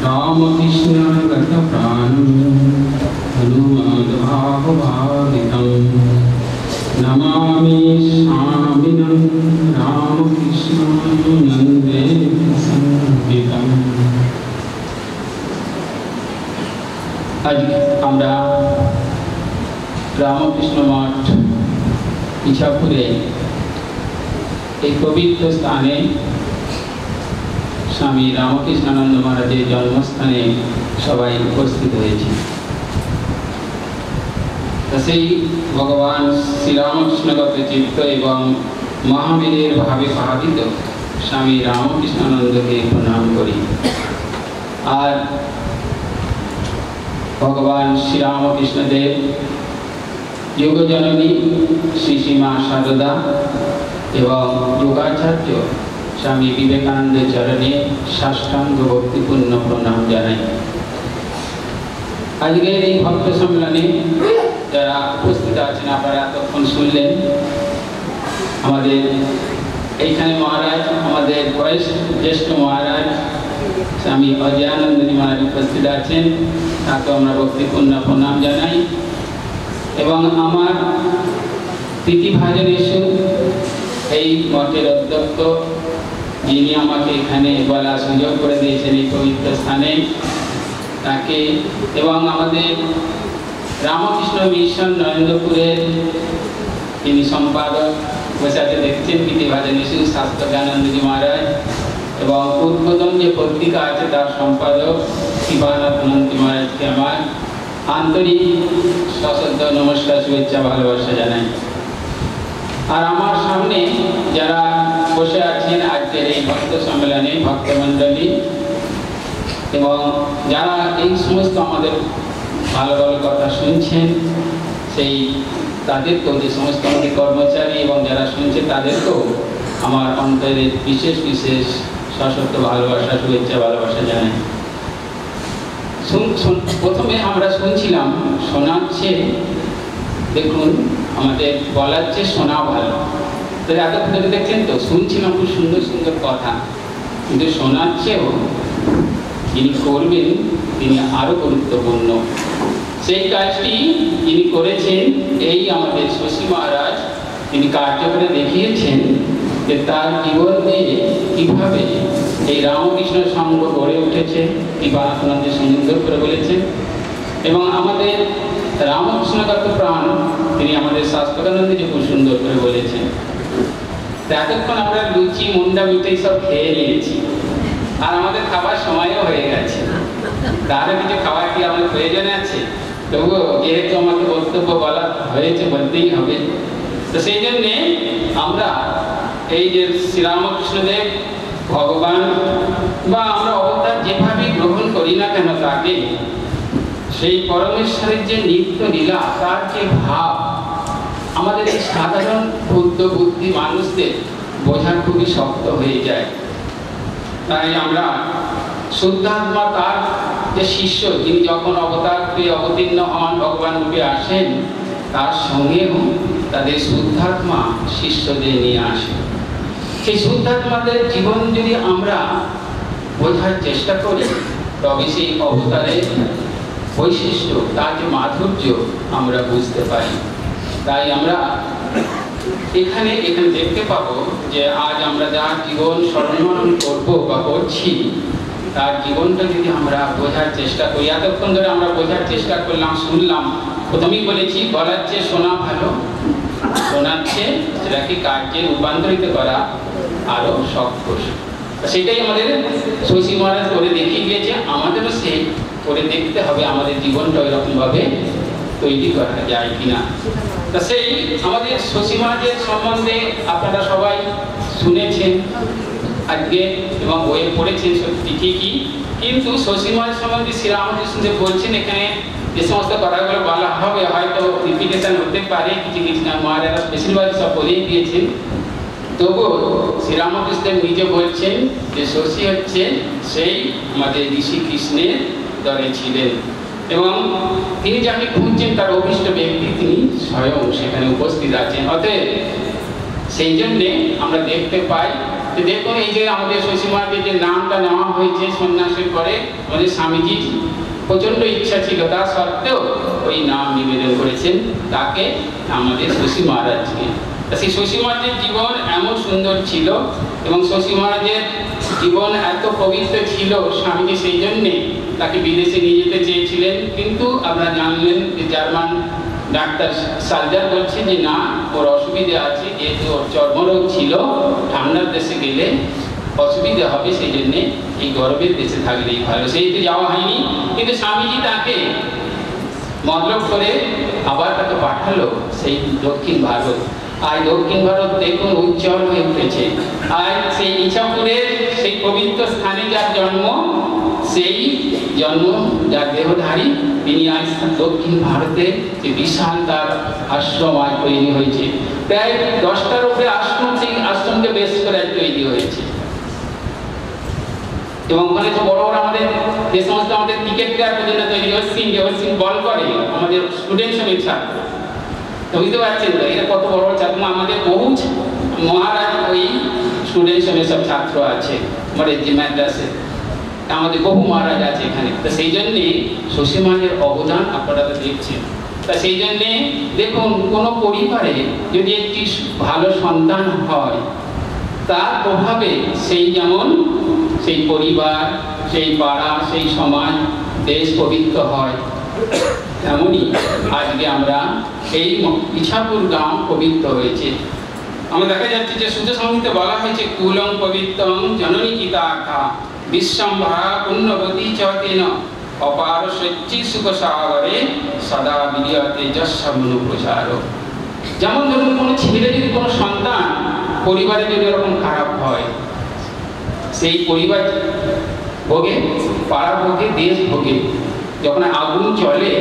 रामकृष्णागतप्राणं हनुमद्भावभावितं नमामि स्वामिनं रामकृष्णानन्दे संहितं। आज আমরা রামকৃষ্ণ মঠ ইছাপুরে এই পবিত্র স্থানে স্বামী রামকৃষ্ণানন্দ মহারাজের জন্মস্থানে সবাই উপস্থিত হয়েছে। সেই ভগবান শ্রীরামকৃষ্ণগত চিত্ত এবং মহাবীরের ভাবে ভাবিত স্বামী রামকৃষ্ণানন্দকে প্রণাম করি। আর ভগবান শ্রীরামকৃষ্ণদেব যোগজননী শ্রী শ্রীমা সারদা এবং যোগাচার্য স্বামী বিবেকানন্দের চরণে সাষ্টাঙ্গ ভক্তিপূর্ণ প্রণাম জানাই। আজকের এই ভক্ত সম্মেলনে যারা উপস্থিত আছেন, আপনারা এতক্ষণ শুনলেন আমাদের এইখানে মহারাজ, আমাদের জ্যেষ্ঠ মহারাজ স্বামী অজয়ানন্দনী মহারাজ উপস্থিত আছেন, তাকে আমরা ভক্তিপূর্ণ প্রণাম জানাই। এবং আমার প্রীতিভাজন ইস্যু এই মঠের অধ্যক্ষ, যিনি আমাকে এখানে বলার সুযোগ করে দিয়েছেন এই পবিত্র স্থানে, তাকে এবং আমাদের রামকৃষ্ণ মিশন নরেন্দ্রপুরের যিনি সম্পাদক বসে দেখছেন প্রীতিভাজন ইস্যু শাস্ত্র জ্ঞানানন্দজি মহারাজ, এবং উদ্বোধন যে পত্রিকা আছে তার সম্পাদক শিবানাথ নন্দী মহারাজকে আমার আন্তরিক সশ্রদ্ধ নমস্কার, শুভেচ্ছা, ভালোবাসা জানাই। আর আমার সামনে যারা বসে আছেন আজকের এই ভক্ত সম্মেলনে ভক্তমণ্ডলী, এবং যারা এই সমস্ত আমাদের ভালো ভালো কথা শুনছেন, সেই তাদেরকেও, যে সমস্ত আমাদের কর্মচারী এবং যারা শুনছে তাদেরকেও আমার অন্তরের বিশেষ বিশেষ সশ্রদ্ধ ভালোবাসা, শুভেচ্ছা, ভালোবাসা জানাই। প্রথমে আমরা শুনছিলাম, শোনাচ্ছে, দেখুন আমাদের বলার চেয়ে শোনা ভালো। তাহলে এতক্ষণ দেখছেন তো, শুনছিলাম খুব সুন্দর সুন্দর কথা, কিন্তু শোনার চেয়েও যিনি করবেন তিনি আরো গুরুত্বপূর্ণ। সেই কাজটি যিনি করেছেন, এই আমাদের শশী মহারাজ, তিনি কার্য করে দেখিয়েছেন যে তার জীবন দিয়ে কিভাবে এই রামকৃষ্ণ সঙ্গ গড়ে উঠেছে, কৃপানাথনন্দের সুন্দর করে বলেছেন। এবং আমাদের রামকৃষ্ণগত প্রাণ তিনি আমাদের শাস্ত্রানন্দজি খুব সুন্দর করে বলেছেন। এতক্ষণ আমরা লুচি, মুন্ডা, মিঠাই সব খেয়ে নিয়েছি, আর আমাদের খাবার সময়ও হয়ে গেছে। তাহলে কিছু খাবার কি আমাদের প্রয়োজন আছে? তবুও যেহেতু আমাকে বক্তব্য বলা হয়েছে, বলতেই হবে। তো সেই জন্যে আমরা এই যে শ্রীরামকৃষ্ণদেব ভগবান বা আমরা অবতার যেভাবে গ্রহণ করি না কেন তাকে, সেই পরমেশ্বরের যে নিত্য লীলা, তার যে ভাব আমাদের এই সাধারণ বুদ্ধ বুদ্ধি মানুষদের বোঝা খুবই শক্ত হয়ে যায়। তাই আমরা শুদ্ধাত্মা, তার যে শিষ্য, যিনি যখন অবতার রূপে অবতীর্ণ হন, ভগবান রূপে আসেন, তার সঙ্গেও তাদের শুদ্ধাত্মা শিষ্যদের নিয়ে আসেন। সেই শুদ্ধাত্মাদের জীবন যদি আমরা বোঝার চেষ্টা করি, তবে সেই অবতারের বৈশিষ্ট্য, তার যে মাধুর্য আমরা বুঝতে পারি। তাই আমরা এখানে দেখতে পাবো যে আজ আমরা যার জীবন স্মরণ করব বা করছি, তার জীবনটা যদি আমরা বোঝার চেষ্টা করি, এতক্ষণ ধরে আমরা বোঝার চেষ্টা করলাম, শুনলাম, প্রথমেই বলেছি বলার চেয়ে শোনা ভালো, শোনার চেয়ে সেটাকে কার্যে রূপান্তরিত করা আরো শক্ত। সেটাই আমাদের শশী মহারাজ করে দেখিয়ে গিয়েছে, আমাদেরও সেই করে দেখতে হবে আমাদের জীবনটা ওইরকম ভাবে তৈরি করা যায় কিনা। তা সেই আমাদের শশী মহারাজের সম্বন্ধে আপনারা সবাই শুনেছেন আজকে এবং বইয়ে পড়েছেন, সত্যি ঠিকই। কিন্তু শশী মহারাজ সম্বন্ধে শ্রীরামকৃষ্ণদেব বলছেন, এখানে যে সমস্ত কথাগুলো বলা হবে হয়তো রিপিটেশন হতে পারে, কিছু কিছু না, মহারাজ বেশিরভাগ সব বলেই দিয়েছেন। তবুও শ্রীরামকৃষ্ণদেব নিজে বলছেন যে শশী হচ্ছে সেই আমাদের ঋষি কৃষ্ণের দরে ছিলেন, এবং তিনি যাকে খুঁজছেন তার অভিষ্ট ব্যক্তি তিনি স্বয়ং সেখানে উপস্থিত আছেন। অতএব সেই জন্যে আমরা দেখতে পাই তো দেখুন এই যে আমাদের শশী মহারাজের যে নামটা নেওয়া হয়েছে সন্ন্যাসের পরে, আমাদের স্বামীজির প্রচন্ড ইচ্ছা ছিল, তা সত্ত্বেও ওই নাম নিবেদন করেছেন তাকে, আমাদের শশী মহারাজকে। সেই শশী মহারাজের জীবন এমন সুন্দর ছিল এবং শশী মহারাজের জীবন এত পবিত্র ছিল, স্বামীজি সেই জন্যে তাকে বিদেশে নিয়ে যেতে চেয়েছিলেন, কিন্তু আপনারা জানলেন যে জার্মান ডাক্তার সার্জার বলছে যে না, ওর অসুবিধা আছে, যেহেতু ওর চর্মরোগ ছিল, ঠান্ডার দেশে গেলে অসুবিধা হবে, সেই জন্যে এই গরমের দেশে থাকলেই ভালো, সেইতে যাওয়া হয়নি। কিন্তু স্বামীজি তাকে মতলব করে আবার তাকে পাঠালো সেই দক্ষিণ ভারত। আর দক্ষিণ ভারত দেখুন উজ্জ্বল হয়ে উঠেছে। আর সেই ইছাপুরের সেই পবিত্র স্থানে যার জন্ম, সেই জন্ম যার দেহধারী, তিনি আজ দক্ষিণ ভারতে যে বিশাল তার আশ্রম আজ তৈরি হয়েছে, প্রায় 10টার উপরে আশ্রম, সেই আশ্রমকে বেশ করে তৈরি হয়েছে। এবং ওখানে তো বড় বড় আমাদের যে সমস্ত আমাদের ক্রিকেট প্লেয়ার পর্যন্ত তৈরি হচ্ছে, বল করে আমাদের স্টুডেন্ট সমেত ছাত্র, তো বুঝতে পারছেন তো এটা কত বড় বড় ছাত্র। আমাদের বহু মহারাজ ওই স্টুডেন্ট সমেত সব ছাত্র আছে আমাদের যে ম্যাড্রাসে, আমাদের বহু মহারাজ আছে এখানে। তো সেই জন্যে শশী মহারাজের অবদান আপনারা তো দেখছেন। তা সেই জন্যে দেখুন কোনো পরিবারে যদি একটি ভালো সন্তান হয়, তার প্রভাবে সেই যেমন সেই পরিবার, সেই পাড়া, সেই সমাজ, দেশ পবিত্র হয়, তেমনই আজকে আমরা এই ইছাপুর গ্রাম পবিত্র হয়েছে। আমরা দেখা যাচ্ছে যে সূর্য সংহিতে বলা হয়েছে কুলং পবিত্রং জননী কিতাখা বিশ্বম্ভরা পুণ্যবতী চতেন অপার সচ্চি সুখ সাগরে সদা বিরিয়তে যশমনু প্রচার। যেমন ধরুন কোনো ছেলে যদি কোনো সন্তান পরিবারে যদি এরকম খারাপ হয়, সেই পরিবার ভোগে, পাড়া ভোগে, দেশ ভোগে। যখন আগুন চলে,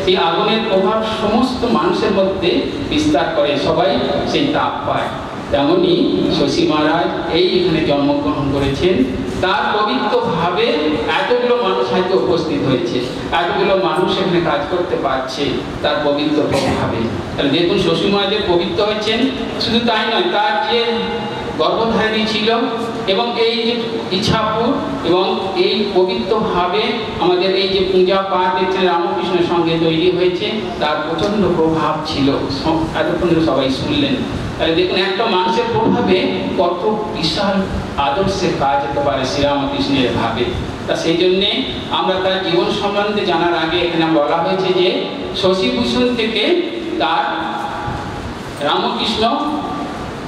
সেই আগুনের প্রভাব সমস্ত মানুষের মধ্যে বিস্তার করে, সবাই সেই তাপ পায়। তেমনি শশী মহারাজ এইখানে জন্মগ্রহণ করেছেন, তার পবিত্রভাবে এতগুলো মানুষ হয়তো উপস্থিত হয়েছে, এতগুলো মানুষ এখানে কাজ করতে পারছে তার পবিত্র প্রভাবে। তাহলে দেখুন শশী মহারাজের পবিত্র হয়েছেন, শুধু তাই নয়, তার যে গর্ভধারিণী ছিল এবং এই যে ইছাপুর এবং এই পবিত্রভাবে আমাদের এই যে পূজা পাঠ দেখছেন রামকৃষ্ণের সঙ্গে তৈরি হয়েছে, তার প্রচণ্ড প্রভাব ছিল, এতক্ষণ সবাই শুনলেন। তাহলে দেখুন একটা মানুষের প্রভাবে কত বিশাল আদর্শের কাজ হতে পারে শ্রীরামকৃষ্ণের ভাবে। তা সেই জন্যে আমরা তার জীবন সম্বন্ধে জানার আগে এখানে বলা হয়েছে যে শশীভূষণ থেকে তার রামকৃষ্ণ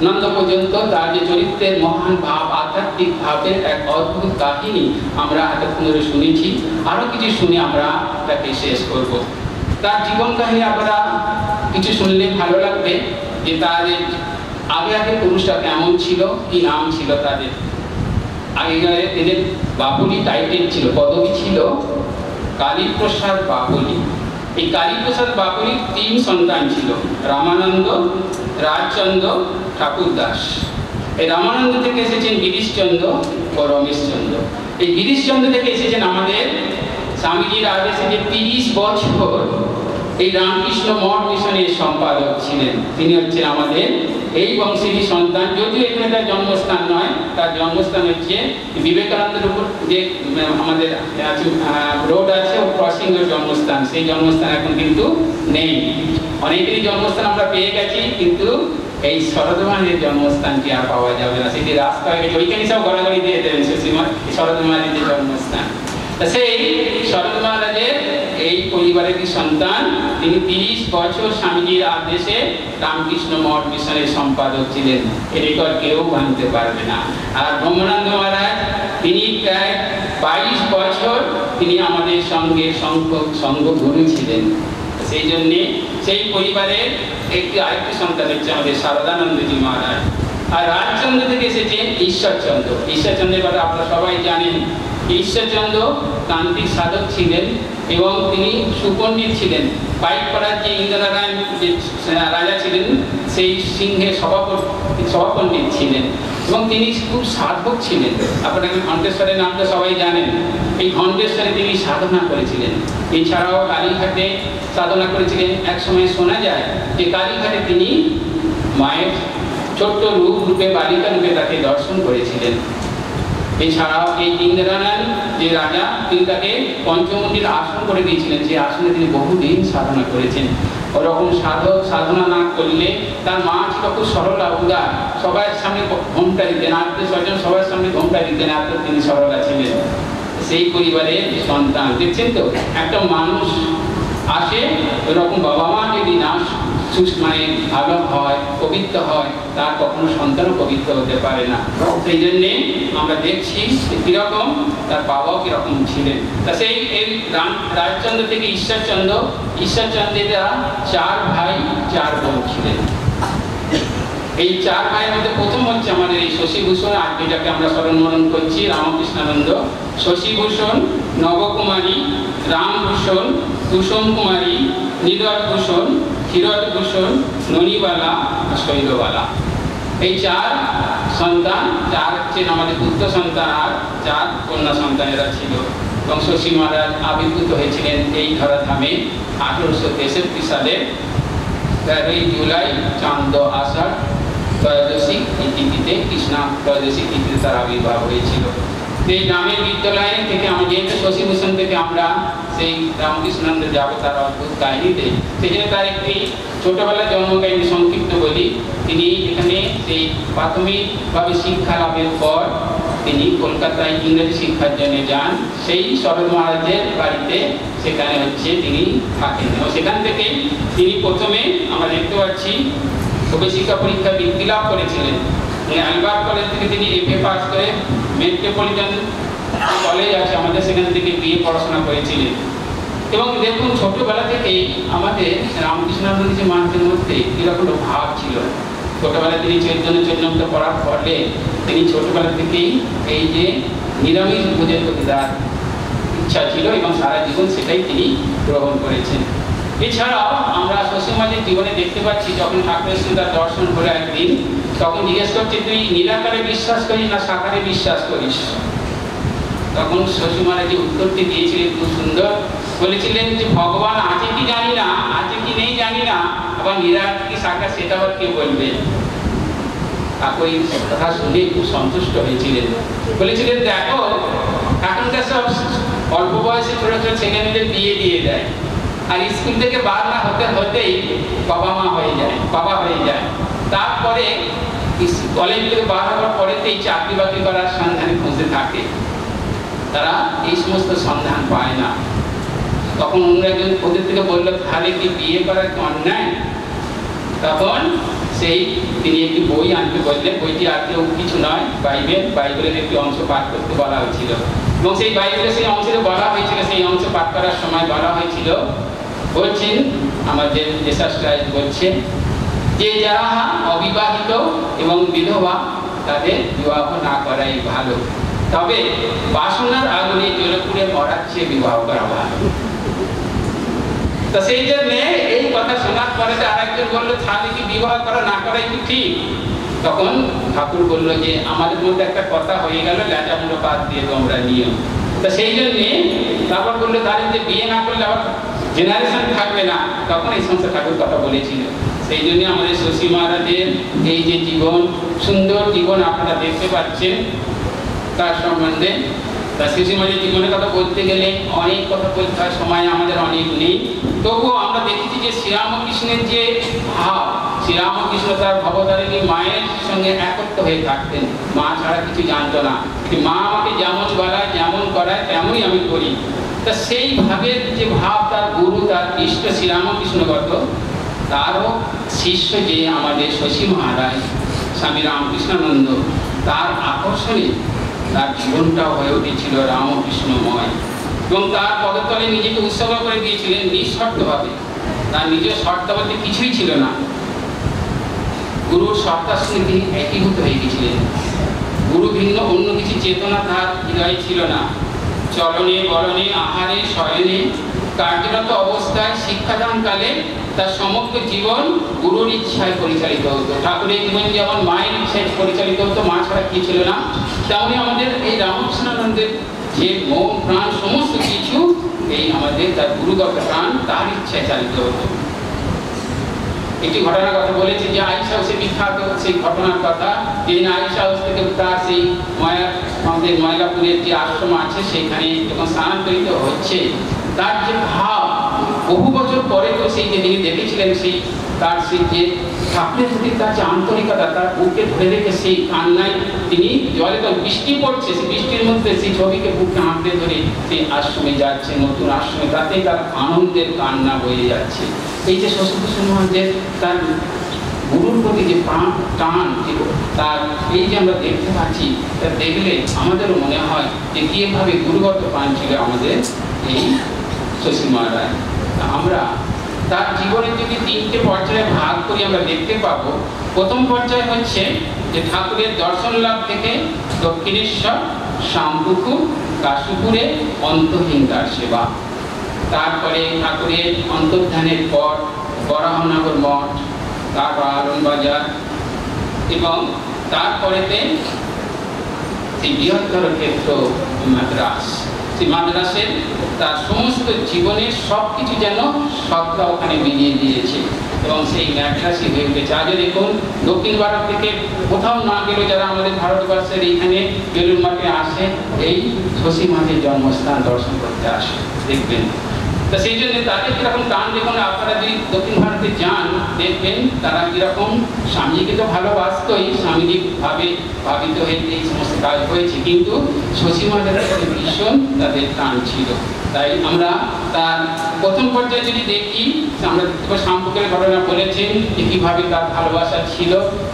নন্দ পর্যন্ত তার যে চরিত্রের মহান ভাব, আধ্যাত্মিক ভাবের এক অদ্ভুত কাহিনী আমরা এতক্ষণ ধরে শুনেছি, আরো কিছু শুনে আমরা তাকে শেষ করব। তার জীবন কাহিনী আপনারা কিছু শুনলে ভালো লাগবে, যে তাদের আগে পুরুষরা কেমন ছিল, কি নাম ছিল তাদের। আগেকার এদের বাপুলি টাইটেল ছিল, পদবী ছিল কালীপ্রসাদ বাপুলি। এই কালীপ্রসাদ বাপুলির 3 সন্তান ছিল, রামানন্দ, রাজচন্দ্র, ঠাকুরদাস। এই রামানন্দ থেকে এসেছেন গিরিশচন্দ্র ও রমেশচন্দ্র। এই গিরিশচন্দ্র থেকে এসেছেন আমাদের স্বামীজির আদেশে যে 30 বছর এই রামকৃষ্ণ মঠ মিশনের সম্পাদক ছিলেন, তিনি হচ্ছেন আমাদের এই বংশেরই সন্তান। যদিও এখানে তার জন্মস্থান নয়, তার জন্মস্থান হচ্ছে বিবেকানন্দের উপর যে আমাদের রোড আছে, ও ক্রসিং এর জন্মস্থান, সেই জন্মস্থান এখন কিন্তু নেই। অনেকেরই জন্মস্থান আমরা পেয়ে গেছি, কিন্তু এই শরৎমায়ের জন্মস্থানটি আর পাওয়া যাবে না, সেটি রাস্তা হয়ে গেছে, ওইখানে সব গড়াগড়ি দিয়ে দেবেন শরৎমায়ের যে জন্মস্থান। সেই শরৎ মহারাজের এই পরিবারের সন্তান, তিনি 30 বছর স্বামীজির আদেশে রামকৃষ্ণ মঠ মিশনের সম্পাদক ছিলেন, এ রেকর্ড কেউ ভাঙতে পারবে না। আর ব্রহ্মানন্দ মহারাজ তিনি প্রায় 22 বছর তিনি আমাদের সঙ্গে সঙ্গগুরু ছিলেন। সেই জন্যে সেই পরিবারের আরেকটি সন্তান হচ্ছে আমাদের শারদানন্দজি মহারাজ। আর রাজচন্দ্র থেকে এসেছেন ঈশ্বরচন্দ্র। ঈশ্বরচন্দ্রের কথা আপনারা সবাই জানেন। ঈশ্বরচন্দ্র তান্ত্রিক সাধক ছিলেন এবং তিনি সুপণ্ডিত ছিলেন। পাইকপাড়ার যে ইন্দ্রনারায়ণ যে রাজা ছিলেন, সেই সিংহের সভাপণ্ডিত ছিলেন এবং তিনি খুব সাধক ছিলেন। আপনারা ঘণ্টেশ্বরের নামটা সবাই জানেন। এই ঘণ্টেশ্বরে তিনি সাধনা করেছিলেন, এছাড়াও কালীঘাটে সাধনা করেছিলেন। এক সময় শোনা যায় যে কালীঘাটে তিনি মায়ের ছোট্ট রূপে বালিকা রূপে তাকে দর্শন করেছিলেন। এছাড়াও এই ইন্দ্রানন যে রাজা, তিনি তাকে পঞ্চমুণ্ডির আসন করে দিয়েছিলেন, যে আসনে তিনি বহুদিন সাধনা করেছেন। ওরকম সাধনা না করলে, তার মা ছিল খুব সরলা উদার, সবার সামনে ঘোমটা দিতেন, আত্মীয় স্বজন সবার সামনে ঘোমটা দিতেন, এত তিনি সরলা ছিলেন। সেই পরিবারের সন্তান। দেখছেন তো, একটা মানুষ আসে, ওরকম বাবা মা যদি না মানে ভালো হয়, পবিত্র হয়, তার কখনো সন্তানও পবিত্র হতে পারে না। সেই জন্যে আমরা দেখছি কিরকম তার বাবাও কিরকম ছিলেন। তা সেই এই রাজচন্দ্র থেকে ঈশ্বরচন্দ্রেরা 4 ভাই 4 বোন ছিলেন। এই 4 ভাইয়ের মধ্যে প্রথম হচ্ছে আমাদের এই শশীভূষণ, আর যেটাকে আমরা স্মরণ করছি রামকৃষ্ণানন্দ। শশীভূষণ, নবকুমারী, রামভূষণ, কুসুম কুমারী, নীরদভূষণ, ক্ষীরদভূষণ, ননীবালা, শৈলবালা। এই 4 সন্তান, 4 হচ্ছেন আমাদের পুত্র সন্তান আর 4 কন্যা সন্তানেরা ছিল। এবং শশী মহারাজ আবির্ভূত হয়েছিলেন এই ধরাধামে 1863 সালে 13 জুলাই চান্দ আষাঢ় ত্রয়োদশী তিথিতে, কৃষ্ণা ত্রয়োদশী তিথিতে তার আবির্ভাব হয়েছিল। সেই গ্রামের বিদ্যালয় থেকে আমরা যেহেতু শশীভূষণ থেকে আমরা সেই রামকৃষ্ণানন্দ যাবো তার অদ্ভুত কাহিনীতে, সেই জন্য তার একটি ছোটবেলার জন্মকাহিনী সংক্ষিপ্ত বলি। তিনি এখানে সেই প্রাথমিকভাবে শিক্ষা লাভের পর তিনি কলকাতায় ইংরেজি শিক্ষার জন্য যান। সেই শরৎ মহারাজের বাড়িতে সেখানে হচ্ছে তিনি থাকেন, এবং সেখান থেকে তিনি প্রথমে আমরা দেখতে পাচ্ছি প্রবেশিকা পরীক্ষা বৃত্তি লাভ করেছিলেন। আলবার্ট কলেজ থেকে তিনি FA পাস করে মেট্রোপলিটন কলেজ আছে আমাদের, সেখান থেকে BA পড়াশোনা করেছিলেন। এবং দেখুন ছোটবেলা থেকেই আমাদের রামকৃষ্ণানন্দ যে মানুষের মধ্যে এরকম ভাব ছিল। ছোটবেলা তিনি চৈতন্য পড়ার ফলে তিনি ছোটবেলা থেকেই এই যে নিরামিষ ভোজের প্রতি তার ইচ্ছা ছিল, এবং সারা জীবন সেটাই তিনি গ্রহণ করেছেন। এছাড়াও আমরা শশী মহারাজের জীবনে দেখতে পাচ্ছি, যখন ঠাকুরের সঙ্গে তার দর্শন হলো একদিন, তখন জিজ্ঞেস করছে, তুই নিরাকারে বিশ্বাস করিস না সাকারে বিশ্বাস করিস? তখন শশী মহারাজ যে উত্তরটি দিয়েছিলেন খুব সুন্দর, বলেছিলেন যে ভগবান আছে কি জানি না, আছে কি নেই জানি না, আবার নিরাকার কি সাকার সেটা আবার কে বলবে? ঠাকুর এই কথা শুনে খুব সন্তুষ্ট হয়েছিলেন। বলেছিলেন, দেখো এখনকার সব অল্প বয়সে ছোট ছোট ছেলে মেয়েদের বিয়ে দিয়ে দেয়, আর স্কুল থেকে বার না হতে হতেই বাবা হয়ে যায়। তারপরে কলেজ থেকে বার হওয়ার পরেতেই চাকরি বাকরি করার সন্ধানে খুঁজতে থাকে, তারা এই সমস্ত সন্ধান পায় না। তখন অন্য একজন ওদের থেকে বললো, তাহলে কি বিয়ে করার অন্যায়? তখন তিনি একটি বই আনতে বললেন। বইটি আর কেউ কিছু নয়, বাইবেলের একটি অংশ পাঠ করতে বলা হয়েছিল, এবং সেই বাইবেলের সেই অংশে বলা হয়েছিল, সেই অংশ পাঠ করার সময় বলা হয়েছিল, বলছেন আমাদের জেসাস ক্রাইস্ট বলছেন যে যারা অবিবাহিত এবং বিধবা তাদের বিবাহ না করাই ভালো, তবে বাসনার আগুনে জ্বলে পুড়ে মরার চেয়ে বিবাহ করা ভালো। তো সেই জন্য এই কথা শোনার পরে আরেকজন বললো, তাহলে কি বিবাহ করা না করাই কি ঠিক? তখন ঠাকুর বললো যে আমাদের মধ্যে একটা কথা হয়ে গেল, ল্যাচামুলো বাদ দিয়ে তোমরা নিয়ম। তো সেই জন্যে তারপর বললো, তাহলে যে বিয়ে না করলে আবার জেনারেশন থাকবে না। তখন এই সমস্ত ঠাকুর কথা বলেছিল। সেই জন্য আমাদের শশী মহারাজের এই যে জীবন, সুন্দর জীবন আপনারা দেখতে পাচ্ছেন তার সম্বন্ধে। তা শশী মহারাজের জীবনের কথা বলতে গেলে অনেক কথা বলতে হয়, সময় আমাদের অনেক নেই। তবুও আমরা দেখেছি যে শ্রীরামকৃষ্ণের যে ভাব, শ্রীরামকৃষ্ণ তার ভবতারিণী মায়ের সঙ্গে একত্র হয়ে থাকতেন, মা ছাড়া কিছু জানতো না। মা আমাকে যেমন বলায় যেমন করায় তেমনই আমি করি। তা সেই ভাবের যে ভাব তার গুরু, তার ইষ্ট শ্রীরামকৃষ্ণগত, তারও শিষ্য যে আমাদের শশী মহারাজ স্বামী রামকৃষ্ণানন্দ, তার আকর্ষণে তার জীবনটাও হয়ে উঠেছিল রামকৃষ্ণময়, এবং তার পদতলে নিজেকে উৎসর্গ করে দিয়েছিলেন নিঃশর্তভাবে। তার নিজের শর্ত বলতে কিছুই ছিল না, গুরুর সত্তার সঙ্গে তিনি একীভূত হয়ে গেছিলেন। গুরু ভিন্ন অন্য কিছু চেতনা তার হৃদয়ে ছিল না। চলনে বলনে আহারে শয়নে কার্যরত অবস্থায় শিক্ষাদানকালে তার সমগ্র জীবন গুরুর ইচ্ছায় পরিচালিত হতো। ঠাকুরের জীবন যেমন মায়ের ইচ্ছায় পরিচালিত হতো, মা ছাড়া কি ছিল না, তেমনি আমাদের এই রামকৃষ্ণানন্দের যে মন প্রাণ সমস্ত কিছু এই আমাদের তার গুরুগত প্রাণ তার ইচ্ছায় চালিত হতো। একটি ঘটনার কথা বলেছি যে আয়েশা হাউসে বিখ্যাত সেই ঘটনার কথা, যেদিন আয়েশা হাউস থেকে তার সেই আমাদের ময়লাপুরের যে আশ্রম আছে সেখানে যখন স্থানান্তরিত হচ্ছে, তার যে ভাব বহু বছর পরে তো সেই যে তিনি দেখেছিলেন সেই তার সেই যে ঠাকুরের প্রতি তার যে আন্তরিকতা, তার বুকে ধরে রেখে সেই কান্নায় তিনি জলে তো বৃষ্টি পড়ছে, সেই বৃষ্টির মধ্যে সেই ছবিকে বুকে আঁকড়ে ধরে সেই আশ্রমে যাচ্ছে, নতুন আশ্রমে, তাতে তার আনন্দের কান্না বয়ে যাচ্ছে। এই যে শশীভূষণ মহারাজের তার গুরুর প্রতি যে টান, তার এই যে আমরা দেখতে পাচ্ছি, তা দেখলে আমাদেরও মনে হয় যে কিভাবে গুরুগত প্রাণ ছিল আমাদের এই শশী মহারাজ। আমরা তার জীবনের যদি 3টে পর্যায়ে ভাগ করি আমরা দেখতে পাবো। প্রথম পর্যায় হচ্ছে যে ঠাকুরের দর্শন লাভ থেকে দক্ষিণেশ্বর, শ্যামপুকুর, কাশীপুরে অন্তহীনতার সেবা। তারপরে ঠাকুরের অন্তর্ধানের পর বরাহনগর মঠ, তারপর আলমবাজার, এবং তারপরেতে সেই বৃহত্তর ক্ষেত্র মাদ্রাস। সেই মাদ্রাসের তার সমস্ত জীবনের সব কিছু যেন সবটা ওখানে মিলিয়ে দিয়েছে এবং সেই ম্যাড্রাসই হয়ে উঠেছে। আজও দেখুন দক্ষিণ ভারত থেকে কোথাও না গেলেও যারা আমাদের ভারতবর্ষের এইখানে বেলুড় মঠে আসে, এই শশী মাঝের জন্মস্থান দর্শন করতে আসে, দেখবেন। তা সেই জন্য তাদের কিরকম টান দেখুন, আপনারা যদি দক্ষিণ ভারতে যান দেখবেন তারা কিরকম স্বামীজিকে তো ভালোবাসতই, স্বামীজি ভাবিত হয়ে এই সমস্ত কাজ হয়েছে, কিন্তু শশী মাঝের ভীষণ তাদের টান ছিল। তাই আমরা তার প্রথম পর্যায়ে যদি দেখি, আমরা দেখতে পাই শ্যামপুকুরের ঘটনা বলেছেন যে কীভাবে তার ভালোবাসা ছিল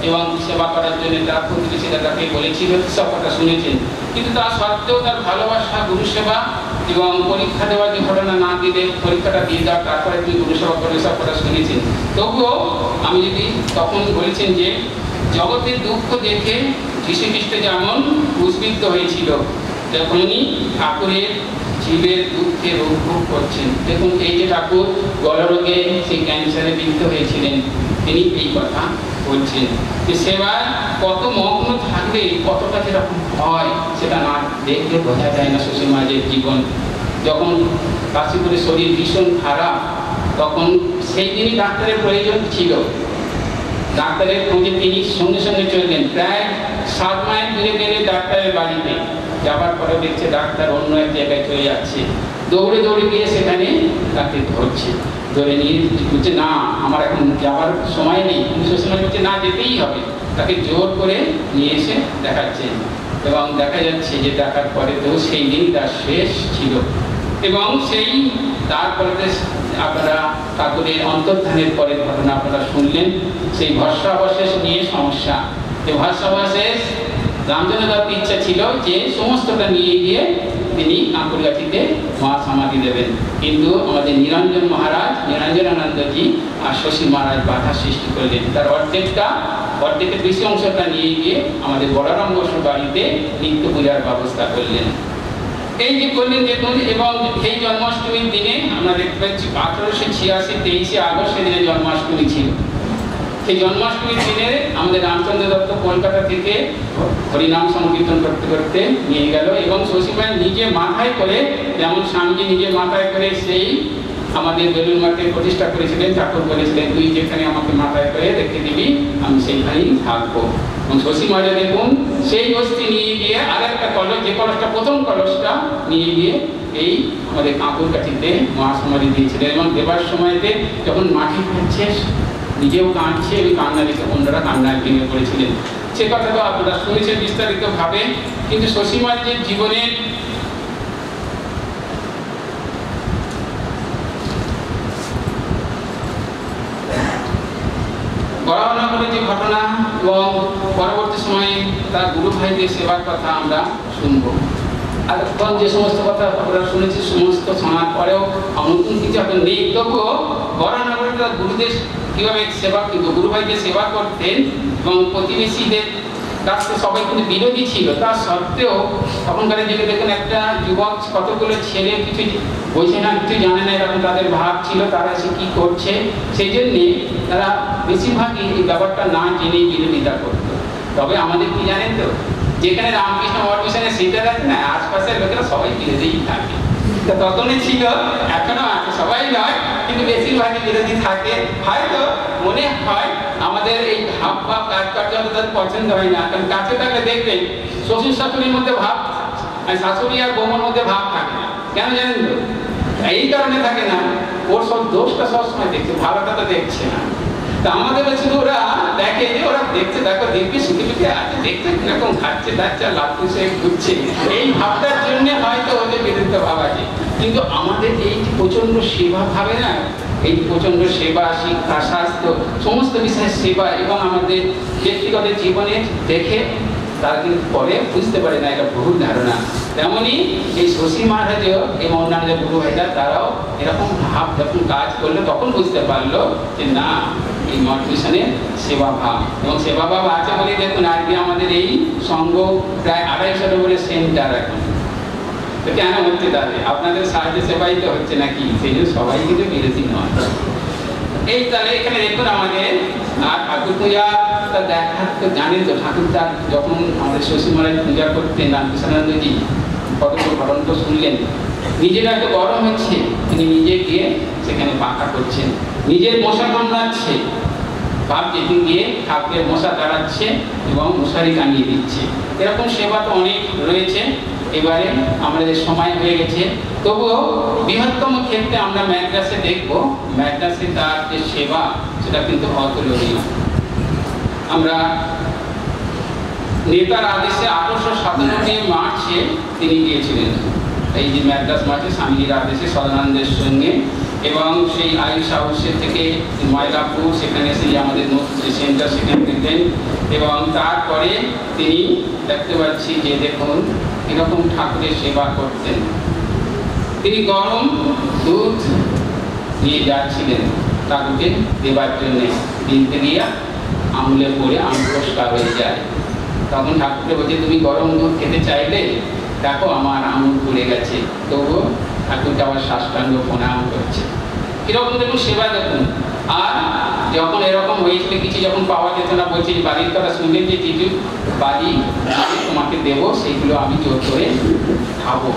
এবং সেবা করার জন্য তার প্রতিবেশীরা তাকে বলেছিল, সব কথা শুনেছেন। কিন্তু তা সত্ত্বেও তার ভালোবাসা, গুরু সেবা এবং পরীক্ষা দেওয়ার যে ঘটনা না দিলে পরীক্ষাটা দিয়ে দেওয়ার তারপরে তিনি গুরু সেবা করে সব কথা শুনেছেন। তবুও আমি যদি তখন বলেছেন যে জগতের দুঃখ দেখে যীশুখ্রিস্ট যেমন উদ্বিগ্ন হয়েছিল, যখনই ঠাকুরের জীবের দুঃখে রোগ ভোগ করছেন। দেখুন এই যে ঠাকুর গলরোগে সেই ক্যান্সারে পীড়িত হয়েছিলেন, তিনি এই কথা বলছেন যে সেবায় কত মগ্ন থাকলে কতটা যেরকম হয় সেটা না দেখলে বোঝা যায় না। শশী মাঝের জীবন যখন কাশীপুরের শরীর ভীষণ খারাপ, তখন সেই দিনই ডাক্তারের প্রয়োজন ছিল। ডাক্তারের খোঁজে তিনি সঙ্গে সঙ্গে চললেন, প্রায় 7 মাইল দূরে গেলে ডাক্তারের বাড়িতে যাবার পরে দেখছে ডাক্তার অন্য এক জায়গায় চলে যাচ্ছে, দৌড়ে দৌড়ে গিয়ে সেখানে তাকে ধরছে, ধরে নিয়ে বলছে না আমার এখন যাওয়ার সময় নেই, কিন্তু শশী মাঝ বলছে না যেতেই হবে। তাকে জোর করে নিয়ে এসে দেখাচ্ছেন এবং দেখা যাচ্ছে যে দেখার পরে তো সেই দিন তার শেষ ছিল। এবং সেই তারপরে আপনারা ঠাকুরের অন্তর্ধানের পরের ঘটনা আপনারা শুনলেন, সেই ভস্মাবশেষ নিয়ে সমস্যা। এই ভস্মাবশেষ রামচন্দ্র দত্তের ইচ্ছা ছিল যে সমস্তটা নিয়ে গিয়ে তিনি কাঁকুরগাছিতে মহাসমাধি দেবেন, কিন্তু আমাদের নিরঞ্জন মহারাজ, নিরঞ্জনানন্দজি আর শশী মহারাজ বাধা সৃষ্টি করলেন। তার অর্ধেকের বেশি অংশটা নিয়ে গিয়ে আমাদের বলরাম বসুর বাড়িতে নিত্য পূজার ব্যবস্থা করলেন। এই যে করলেন দেখুন, এবং এই জন্মাষ্টমীর দিনে আমরা দেখতে পাচ্ছি 1886 23শে আগস্ট সেদিনে জন্মাষ্টমী ছিল। সেই জন্মাষ্টমীর দিনে আমাদের রামচন্দ্র দত্ত কলকাতা থেকে হরিনাম সংকীর্তন করতে করতে নিয়ে গেল এবং শশী মায়ের নিজে মাথায় করে, যেমন স্বামীজি নিজে মাথায় করে সেই আমাদের বেলুড় মঠে প্রতিষ্ঠা করেছিলেন। ঠাকুর বলেছিলেন তুই যেখানে আমাকে মাথায় করে রেখে দিবি আমি সেইখানেই থাকবো। এবং শশী মায়ের দেখুন সেই গোষ্ঠী নিয়ে গিয়ে আর একটা কলস, যে কলসটা প্রথম কলসটা নিয়ে গিয়ে এই আমাদের কাঁকুরগাছিতে মহাসমাধি দিয়েছিলেন। এবং দেবার সময়তে যখন মাটি খাচ্ছে নিজেও কাঁদছে, ওই কান্না দেখে অন্যরা কান্নায় ভেঙে পড়েছিলেন। সে কথা তো আপনারা শুনেছেন বিস্তারিতভাবে। কিন্তু শশী মায়ের জীবনের বরাহনগরের যে ঘটনা এবং পরবর্তী সময়ে তার গুরু ভাইদের সেবার কথা আমরা শুনব। আর যে সমস্ত কথা আমরা শুনেছি সমস্ত শোনার পরেও নতুন কিছু এখন নেই, তবুও বরাহনগরে তার গুরুদের কীভাবে সেবা, কিন্তু গুরু ভাইকে সেবা করতেন এবং প্রতিবেশীদের কাছ থেকে সবাই কিন্তু বিরোধী ছিল। তা সত্ত্বেও তখনকার যুগে দেখুন একটা যুবক কতগুলো ছেলে কিছু বোঝে না, কিছু জানে না, এরকম তাদের ভাব ছিল, তারা সে কী করছে, সেই জন্যে তারা বেশিরভাগই এই ব্যাপারটা না জেনেই বিরোধিতা করতো। তবে আমাদের কি জানেন তো, যেখানে রামকৃষ্ণ মঠ মিশনে সেটা দেখে না, আশপাশের লোকেরা সবাই বিরোধীই থাকে। তা তখনই ছিল, এখনো আছে, সবাই নয় কিন্তু বেশিরভাগই বিরোধী থাকে। হয়তো মনে হয় আমাদের এই ভাব ভাব কাজকার্য তাদের পছন্দ হয় না, কারণ কাছে থাকলে দেখবেন শ্বশুর শাশুড়ির মধ্যে ভাব, শাশুড়ি আর বৌমার মধ্যে ভাব থাকে না। কেন জানেন তো? এই কারণে থাকে না, ওর সব দোষটা সবসময় দেখছে, ভালোটা তো দেখছে না। তা আমাদের শুধু ওরা দেখে যে ওরা দেখছে, দেখো দেখবি সুখে সুখে আছে, দেখছে কিরকম খাচ্ছে দাচ্ছে লাফছে ঘুরছে, এই ভাবটার জন্য হয়তো ওদের বিরুদ্ধ ভাব আছে। কিন্তু আমাদের এই প্রচন্ড সেবা ভাবে না, এই প্রচন্ড সেবা, শিক্ষা, স্বাস্থ্য, সমস্ত বিষয়ের সেবা এবং আমাদের ব্যক্তিগত জীবনে দেখে তারা কিন্তু পরে বুঝতে পারে না এটা ভুল ধারণা। তেমনি এই শশী মহারাজও এবং অন্যান্য গুরু ভাইরা তারাও এরকম ভাব যখন কাজ করলো তখন বুঝতে পারলো যে না, এই মঠ মিশনের সেবা ভাব এবং সেবা ভাব আছে বলে দেখুন আজকে আমাদের এই সংঘ প্রায় 250 বলে সেন্টার এখন। তো কেন হচ্ছে তাহলে? আপনাদের সাহায্য সেবাই তো হচ্ছে নাকি? সেই জন্য সবাই কিন্তু বিরোধী নয়। এই তাহলে এখানে দেখুন আমাদের আর ঠাকুর পূজা দেখার তো জানেন তো, ঠাকুর তার যখন আমাদের শশী মহারাজ পূজা করতেন রামকৃষ্ণানন্দজি, কত ঘটনা তো শুনলেন। নিজেরা এত গরম হচ্ছে, তিনি নিজে গিয়ে সেখানে পাখা করছেন, নিজের মশা কামড়াচ্ছে, ভাবছে তিনি গিয়ে ঠাকুরের মশা দাঁড়াচ্ছে এবং মশারি টাঙিয়ে দিচ্ছে। এরকম সেবা তো অনেক রয়েছে। এবারে আমাদের সময় হয়ে গেছে, তবুও বৃহত্তম ক্ষেত্রে আমরা ম্যাড্রাসে দেখব, ম্যাড্রাসে তার যে সেবা সেটা কিন্তু অতুলনীয়। আমরা নেতার আদেশে 1897 মার্চে তিনি গিয়েছিলেন এই যে ম্যাড্রাস মাঠে স্বামীজির আদেশে সদানন্দের সঙ্গে, এবং সেই আয়ুষ হাউসের থেকে ময়লাপুর সেখানে সেই আমাদের সেন্টার সেখানে দিতেন। এবং তারপরে তিনি দেখতে পাচ্ছি যে দেখুন এরকম ঠাকুরের সেবা করতেন। তিনি গরম দুধ নিয়ে যাচ্ছিলেন ঠাকুরকে দেবার জন্যে, দিনতে গিয়া আঙুলে পড়ে আঙুল পরিষ্কার হয়ে যায়। তখন ঠাকুরকে বলছে তুমি গরম দুধ খেতে চাইলে, দেখো আমার আঙুল পড়ে গেছে, তবুও ঠাকুরকে আবার সাষ্টাঙ্গ প্রণাম করছে। এরকম দেখুন সেবা দেখুন। আর যখন এরকম হয়েছিল কিছু যখন পাওয়া যেত না, বলছে বাড়ির কথা শুনলেন যে কিছু বাড়ি তোমাকে দেবো, সেইগুলো আমি জোর করে খাবো।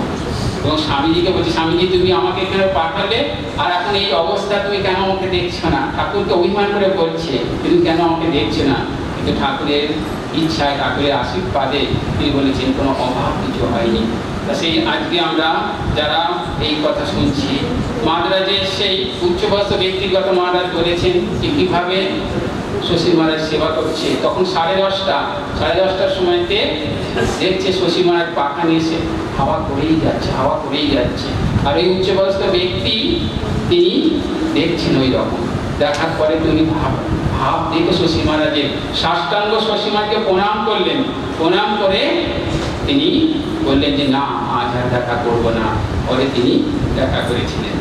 এবং স্বামীজিকে বলছে স্বামীজি তুমি আমাকে এখানে পাঠালে, আর এখন এই অবস্থা তুমি কেন আমাকে দেখছো না? ঠাকুরকে অভিমান করে বলছে তুমি কেন আমাকে দেখছো না? কিন্তু ঠাকুরের ইচ্ছায়, ঠাকুরের আশীর্বাদে তিনি বলেছেন কোনো অভাব কিছু হয়নি। তা সেই আজকে আমরা যারা এই কথা শুনছি, মহারাজের সেই উচ্চবস্ত ব্যক্তির কথা মহারাজ বলেছেন যে কীভাবে শশী মহারাজ সেবা করছে। তখন 10:30টার সময়তে দেখছে শশী মহারাজ পাখা নিয়ে এসে হাওয়া করেই যাচ্ছে। আর এই উচ্চবস্ত ব্যক্তি তিনি দেখছেন ওই রকম। দেখার পরে তিনি ভাব দেখে শশী মহারাজের সাষ্টাঙ্গ শশী মহারাজকে প্রণাম করলেন। প্রণাম করে তিনি বললেন যে না, আজ আর দেখা করবো না। পরে তিনি দেখা করেছিলেন।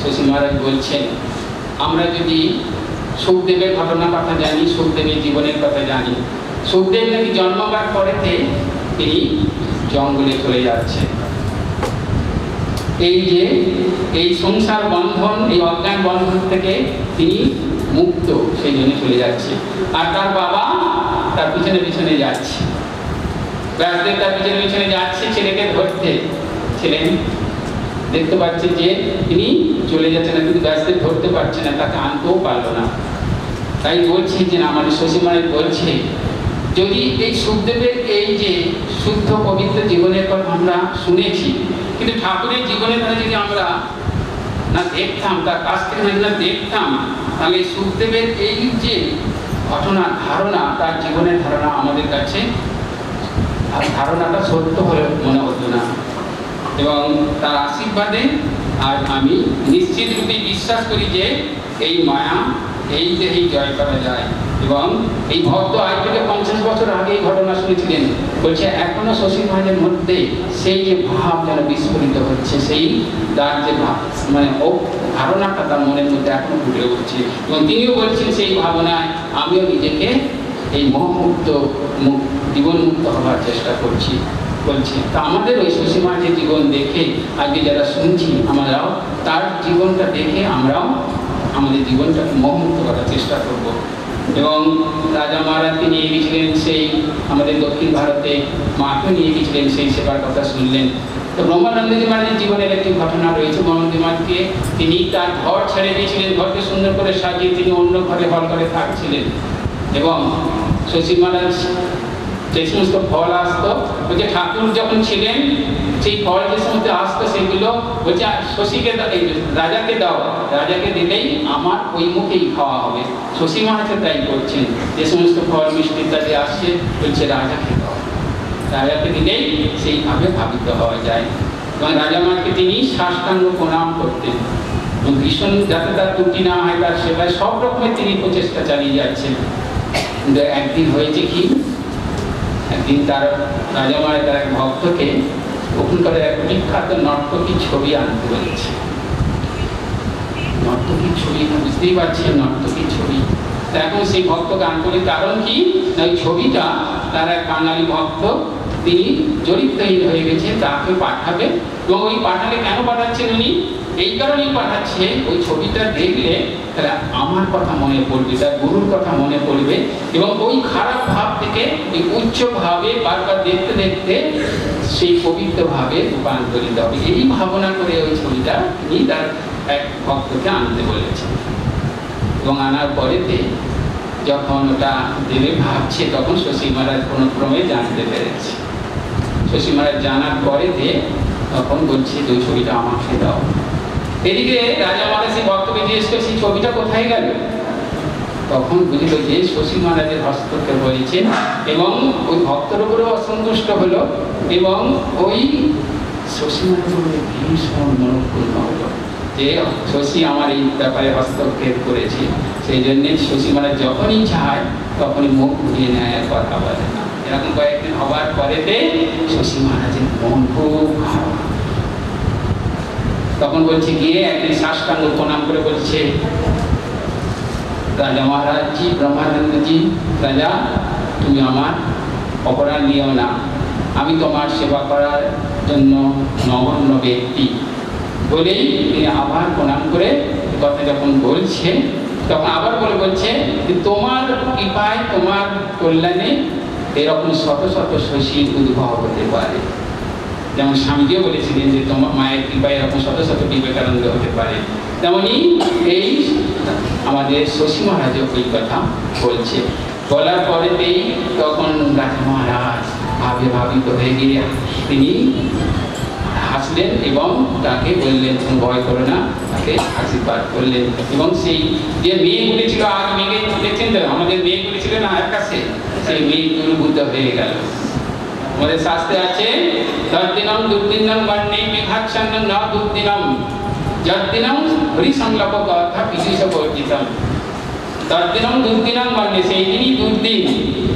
শশী মহারাজ বলছেন আমরা যদি সুখদেবের ঘটনার কথা জানি, সুখদেবের জীবনের কথা জানি, সুখদেব নাকি জন্মবার পরেতে তিনি জঙ্গলে চলে যাচ্ছেন। এই যে এই সংসার বন্ধন, এই অজ্ঞান বন্ধন থেকে তিনি মুক্ত, সেই জন্য চলে যাচ্ছে। আর তার বাবা তার পিছনে পিছনে যাচ্ছে, ব্যাসদেব তার পিছনে পিছনে যাচ্ছে ছেলেকে ধরতে। ছেলে দেখতে পাচ্ছে যে তিনি চলে যাচ্ছে না, কিন্তু ব্যাসদেব ধরতে পারছে না, তাকে আনতেও পারলো না। তাই বলছি যে আমাদের শশী মহারাজ বলছে যদি এই সুখদেবের এই যে শুদ্ধ পবিত্র জীবনের কথা আমরা শুনেছি, কিন্তু ঠাকুরের জীবনের কথা যদি আমরা না দেখতাম, তার কাছ থেকে না দেখতাম, তাহলে সুখদেবের এই যে ঘটনা ধারণা, তার জীবনের ধারণা আমাদের কাছে আর ধারণাটা সত্য হয়ে মনে হতো না। এবং তার আশীর্বাদে আর আমি নিশ্চিত রূপে বিশ্বাস করি যে এই মায়া এই দেহেই জয় করা যায়। এবং এই ভক্ত আজ থেকে 50 বছর আগে এই ঘটনা শুনেছিলেন, বলছে এখনো শশী মহারাজের মধ্যে সেই যে ভাব যেন বিস্ফোরিত হচ্ছে, সেই তার যে মানে ধারণাটা তার মনের মধ্যে এখনো ফুটে উঠছে। এবং তিনিও বলছেন সেই ভাবনায় আমিও নিজেকে এই মোহমুক্ত জীবনমুক্ত হওয়ার চেষ্টা করছি বলছে। তা আমাদের ওই শশী মহারাজের জীবন দেখে আজকে যারা শুনছি, আমরাও তার জীবনটা দেখে আমরাও আমাদের জীবনটাকে মোহমুক্ত করার চেষ্টা করব। এবং রাজা মহারাজকে নিয়ে গেছিলেন সেই আমাদের দক্ষিণ ভারতে, মাকেও নিয়ে গেছিলেন, সেই সেবার কথা শুনলেন। তো ব্রহ্মানন্দজি মহারাজের জীবনের একটি ঘটনা রয়েছে। ব্রহ্মানন্দজি মহারাজকে তিনি তার ঘর ছেড়ে দিয়েছিলেন, ঘরকে সুন্দর করে সাজিয়ে তিনি অন্য ঘরে হল করে থাকছিলেন। এবং শশী মহারাজ যে সমস্ত ফল আসতো, বলছে ঠাকুর যখন ছিলেন সেই ফল যে সমস্ত আসতো সেগুলো বলছে শশীকে রাজাকে দাও, রাজাকে দিলেই আমার ওই মুখেই খাওয়া হবে। শশী মহারাজ তাই করছেন, যে সমস্ত ফল মিষ্টি ইত্যাদি আসছে বলছে রাজাকে দাও, রাজাকে দিলেই সেইভাবে ভাবিত হওয়া যায়। এবং রাজা মাকে তিনি সাষ্টাঙ্গ প্রণাম করতেন এবং ভীষণ যাতে তার ত্রুটি না হয় তার সেবায় সব রকমের তিনি প্রচেষ্টা চালিয়ে যাচ্ছেন। কিন্তু একদিন হয়েছে কি, একদিন তার রাজা মায়ের তার এক ভক্তকে ওখানকার এক বিখ্যাত নর্তকীর ছবি আনতে বলেছে। নর্তকীর ছবি, বুঝতেই পারছেন নর্তকীর ছবি। এখন সেই ভক্তকে আনতে, কারণ কি না ওই ছবিটা তার এক বাঙালি ভক্ত তিনি চরিত্রহীন হয়ে গেছে, তাকে পাঠাবে। এবং ওই পাঠালে কেন পাঠাচ্ছেন উনি, এই কারণেই পাঠাচ্ছে ওই ছবিটা দেখলে তাহলে আমার কথা মনে পড়বে, তার গুরুর কথা মনে পড়বে, এবং ওই খারাপ ভাব থেকে ওই উচ্চ ভাবে বারবার দেখতে দেখতে সেই পবিত্র ভাবে রূপান্তরিত হবে। এই ভাবনা করে ওই ছবিটা তিনি তার এক ভক্তকে আনতে বলেছেন। এবং আনার পরেতে যখন ওটা দেবে ভাবছে, তখন শশী মহারাজ কোনো ক্রমে জানতে পেরেছে। শশী মহারাজ জানার পরেতে তখন বলছে ওই ছবিটা আমাকে দাও। এদিকে রাজা মহারাজ সেই ভক্তকে জিজ্ঞেস করছে ছবিটা কোথায় গেল। তখন বুঝলো যে শশী মহারাজের হস্তক্ষেপ হয়েছে এবং ওই ভক্তের উপরেও অসন্তুষ্ট হলো এবং ওই শশী মহারাজের ভীষণ মনোক্ষুণ্ণ হলো যে শশী আমার এই ব্যাপারে হস্তক্ষেপ করেছে। সেই জন্যে শশী মহারাজ যখনই চায় তখনই মুখ ঘুরিয়ে নেয়, আর কথা বলে না। এরকম কয়েকদিন হবার পরেতে শশী মহারাজের মন খুব খারাপ। তখন বলছে গিয়ে একদিন সাষ্টাঙ্গ প্রণাম করে বলছে, রাজা মহারাজজি, ব্রহ্মানন্দজি, রাজা তুমি আমার অপরাধ নিও না, আমি তোমার সেবা করার জন্য নগণ্য ব্যক্তি। বলেই তিনি আবার প্রণাম করে কথা যখন বলছে তখন আবার বলছে যে তোমার কৃপায় তোমার কল্যাণে এরকম শত শত শশীর উদ্ভব হতে পারে। যেমন স্বামীজিও বলেছিলেন যে তোমার মায়ের কৃপায় এরকম শত শত বিবেকানন্দ হতে পারে, তেমনি এই আমাদের শশী মহারাজও ওই কথা বলছে। বলার পরেতেই তখন রাজা মহারাজ ভাবিত হয়ে গিয়ে তিনি হাসলেন এবং তাকে বললেন তুমি ভয় করো না, তাকে আশীর্বাদ করলেন। এবং সেই যে মেয়েগুলি ছিল, আজ মেয়ে দেখছেন তো আমাদের মেয়েগুলি ছিল না আকাশে, সেই মেয়ে দুর্বুদ্ধ হয়ে গেল। আমাদের শাস্ত্রে আছে তদ্দিনম দুর্দিনম বর্ণে বিঘাচ্ছন্ন ন দুর্দিনম যদ্দিনম হরিসংলাপ কথা বিশেষ বর্জিতম। তদ্দিনম দুর্দিনম বর্ণে, সেই দিনই দুর্দিন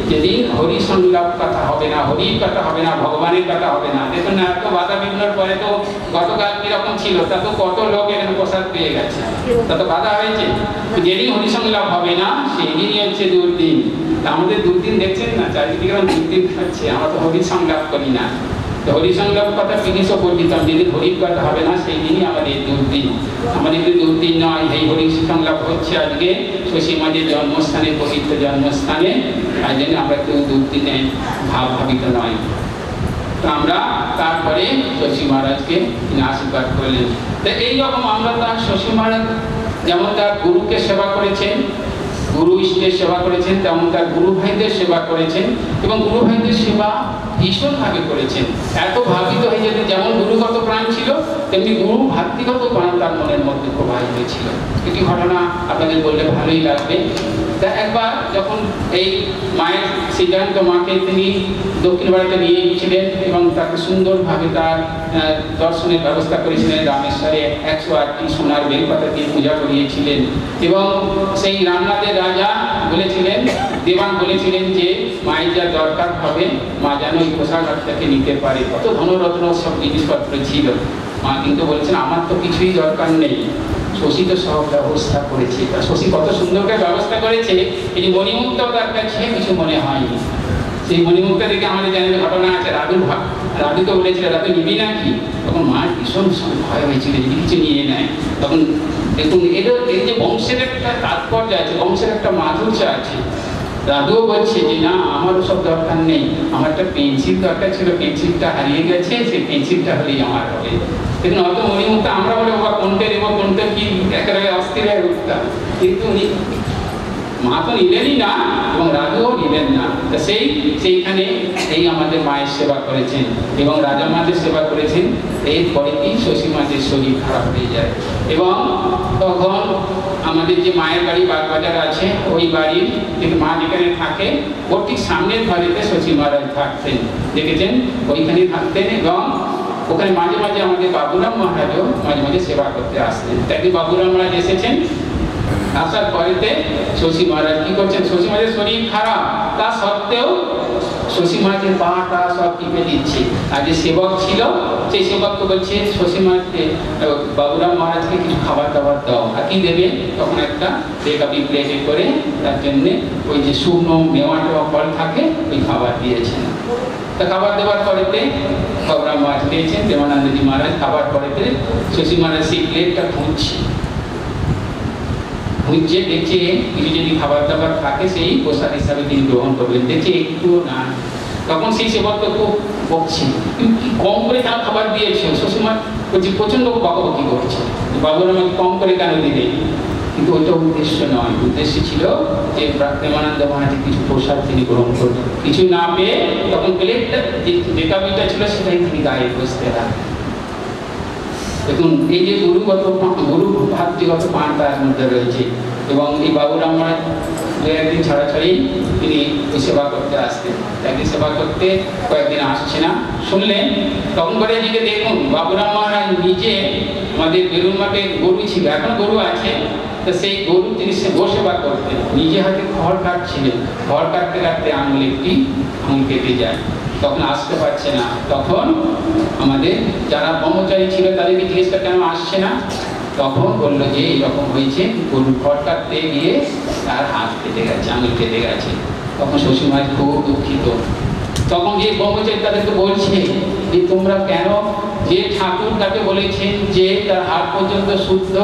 যেদিন হরি সংলাপ কথা হবে না, হরির কথা হবে না, ভগবানের কথা হবে না। দেখুন না, এত বাধা বিঘ্নর পরে তো গতকাল কিরকম ছিল, তা তো কত লোক এখানে প্রসাদ পেয়ে গেছে, তা তো বাধা হয়েছে। যেদিন হরি সংলাপ হবে না সেই দিনই হচ্ছে দুর্দিন। আমাদের দুর্দিন দেখছেন না, চারিদিকে দুর্দিন খাচ্ছে, আমরা তো হরি সংলাপ করি না। তো হরি সংলাপ কথা বিশেষ পণ্ডিতম, যেদিন হরির কথা হবে না সেই দিনই আমাদের দুর্দিন। আমাদের যদি দুর্দিন নয়, এই হরি সংলাপ হচ্ছে আজকে শশী মাঝের জন্মস্থানে, পবিত্র জন্মস্থানে, তাই জন্য আমরা কেউ দুর্দিনে ভাবিত নয়। তো আমরা তারপরে শশী মহারাজকে তিনি আশীর্বাদ করলেন। তো এইরকম আমরা তার শশী মহারাজ যেমন তার গুরুকে সেবা করেছেন, গুরু ইষ্টের সেবা করেছেন, তেমন তার গুরু ভাইদের সেবা করেছেন এবং গুরু ভাইদের সেবা ভীষণভাবে করেছেন। এত ভাবিত হয়ে যেতে, যেমন গুরুগত প্রাণ ছিল তেমনি গুরু ভাতৃগত প্রাণ তার মনের মধ্যে প্রবাহিত ছিল। একটি ঘটনা আপনাদের বললে ভালোই লাগবে। তা একবার যখন এই মায়ের সিদ্ধান্ত মাকে তিনি দক্ষিণ ভারতে নিয়ে গিয়েছিলেন এবং তাকে সুন্দরভাবে তার দর্শনের ব্যবস্থা করেছিলেন। রামেশ্বরে 108টি সোনার বেলপাতা দিয়ে পূজা করিয়েছিলেন এবং সেই রামনাথের রাজা বলেছিলেন, দেবান বলেছিলেন যে মায়ের যা দরকার হবে মা যেন এই কোষাগার থেকে নিতে পারে। কত ধনরত্ন সব জিনিসপত্র ছিল। মা কিন্তু বলেছেন আমার তো কিছুই দরকার নেই, শশী তো সব ব্যবস্থা করেছে। শশী কত সুন্দর করে ব্যবস্থা করেছে, এই মণিমুক্ত তার কাছে কিছু মনে হয়নি। সেই মণিমুখটা দেখে আমাদের জানেন ঘটনা আছে, রাধুকে বলেছিল রাধু নিবি নাকি, তখন মার ভীষণ ভয় হয়েছিল যদি কিছু নিয়ে নেয়। তখন দেখুন এই যে বংশের একটা তাৎপর্য আছে, বংশের একটা মাধুর্য আছে। রাধুও বলছে যে না আমারও সব দরকার নেই, আমার একটা পেন্সিল দরকার ছিল, পেন্সিলটা হারিয়ে গেছে, সেই পেন্সিলটা হলেই আমার হবে। দেখুন অত মণিমুখটা আমরা বলে বাবা কোনটা নেবো কোনটা কি একেবারে অস্থির হয়ে উঠতাম, কিন্তু উনি মা তো নিলেনই না এবং রাজুও নিলেন না। তা সেইখানে এই আমাদের মায়ের সেবা করেছেন এবং রাজা মাদের সেবা করেছেন। এরপরে কি শশী মাঝের শরীর খারাপ হয়ে যায় এবং তখন আমাদের যে মায়ের বাড়ি বাগবাজার আছে, ওই বাড়ির মা যেখানে থাকে ওর ঠিক সামনের বাড়িতে শশী মহারাজ থাকতেন, দেখেছেন ওইখানে থাকতেন এবং ওখানে মাঝে মাঝে আমাদের বাবুরাম মহারাজও মাঝে মাঝে সেবা করতে আসতেন। একদিন বাবুরাম মহারাজ এসেছেন, আসার পরেতে শশী মহারাজ কি করছেন, শশী মহারাজের শরীর খারাপ, তা সত্ত্বেও শশী মহারাজের পাটা সব টিপে দিচ্ছে। আর যে সেবক ছিল সেই সেবককে বলছে শশী মহারাজকে, বাবুরাম মহারাজকে কিছু খাবার দাবার দাও। আর কি দেবে, তখন একটা বেকাপি প্লেটে করে তার জন্যে ওই যে শুকনো মেওয়া টেওয়া ফল থাকে ওই খাবার দিয়েছেন। তা খাবার দেওয়ার পরেতে বাবুরাম মহারাজ পেয়েছেন, প্রেমানন্দজি মহারাজ খাবার পরেতে শশী মহারাজ সেই প্লেটটা খুঁজছে, খুঁজছে দেখছে কিছু যদি খাবার দাবার থাকে সেই প্রসাদ হিসাবে তিনি গ্রহণ করবেন, দেখছে একটু না। তখন সেই সেবককে খুব বকছে, তুমি কি কম করে কেন খাবার দিয়েছো, শশী মহারাজ বলছি প্রচন্ড বকাবকি করছে, বাবুরাম আমাকে কম করে কেন দিলে। কিন্তু ওইটা উদ্দেশ্য নয়, উদ্দেশ্য ছিল যে প্রেমানন্দ মহারাজের কিছু প্রসাদ তিনি গ্রহণ করবেন। কিছু না পেয়ে তখন প্লেটটা যে কাবিটা ছিল সেটাই তিনি গায়ে বসতে রাখেন। দেখুন এই যে গুরু ভাতৃগত পান তার মধ্যে রয়েছে এবং এই বাবুরাম মহারাজ দু একদিন ছাড়া ছাড়াই তিনি ওই সেবা করতে আসতেন। একদিন সেবা করতে কয়েকদিন আসছে না শুনলেন, তখন করে দিকে দেখুন বাবুরাম মহারাজ নিজে আমাদের বেলুন মাঠে গরু ছিল, এখন গরু আছে, তো সেই গরু তিনি গো সেবা করতেন, নিজে হাতে খড় কাটছিলেন, খড় কাটতে কাটতে আঙুল কেটে যায়, তখন আসতে পারছে না। তখন আমাদের যারা ব্রহ্মচারী ছিল তাদেরকে জিজ্ঞেস করে কেন আসছে না, তখন বললো যে এরকম হয়েছে, গরুর খড় কাটতে গিয়ে তার হাত কেটে গেছে, আঙুল কেটে গেছে। তখন শশী মহারাজ খুব দুঃখিত। তখন যে ব্রহ্মচারী তাদেরকে বলছে যে তোমরা কেন, যে ঠাকুর তাকে বলেছেন যে তার হাত পর্যন্ত শুদ্ধ,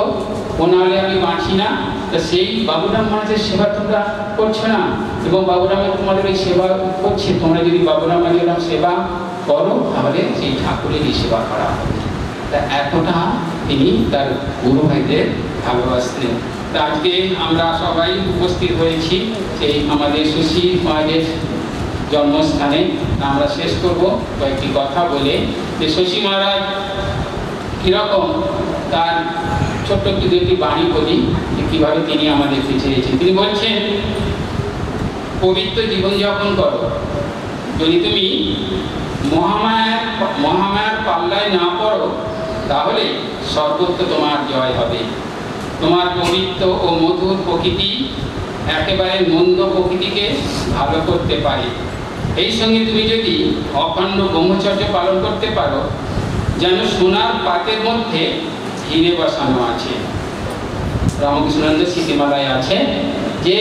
ও নাহলে আমি বাঁচি না, তা সেই বাবুরাম মহারাজের সেবা তোমরা করছো না এবং বাবুরামের তোমাদের এই সেবা করছে, তোমরা যদি বাবুরাম মহারাজের সেবা করো তাহলে সেই ঠাকুরেরই সেবা করা হবে। তা এতটা তিনি তার গুরু ভাইদের ভালোবাসতেন। তা আজকে আমরা সবাই উপস্থিত হয়েছি সেই আমাদের শশী মহারাজের জন্মস্থানে। আমরা শেষ করব কয়েকটি কথা বলে যে শশী মহারাজ কীরকম, তার ছোট্ট দুটি বাণী বলি যে কীভাবে তিনি আমাদেরকে চেয়েছেন। তিনি বলছেন, পবিত্র জীবনযাপন করো, যদি তুমি মহামায়ার পাল্লায় না পড়ো তাহলে সর্বত্র তোমার জয় হবে। তোমার পবিত্র ও মধুর প্রকৃতি একেবারে মন্দ প্রকৃতিকে ভালো করতে পারে। এই সঙ্গে তুমি যদি অখণ্ড ব্রহ্মচর্য পালন করতে পারো, যেন সোনার পাতের মধ্যে হিরে বসানো আছে। রামকৃষ্ণানন্দ স্মৃতিমালায় আছে যে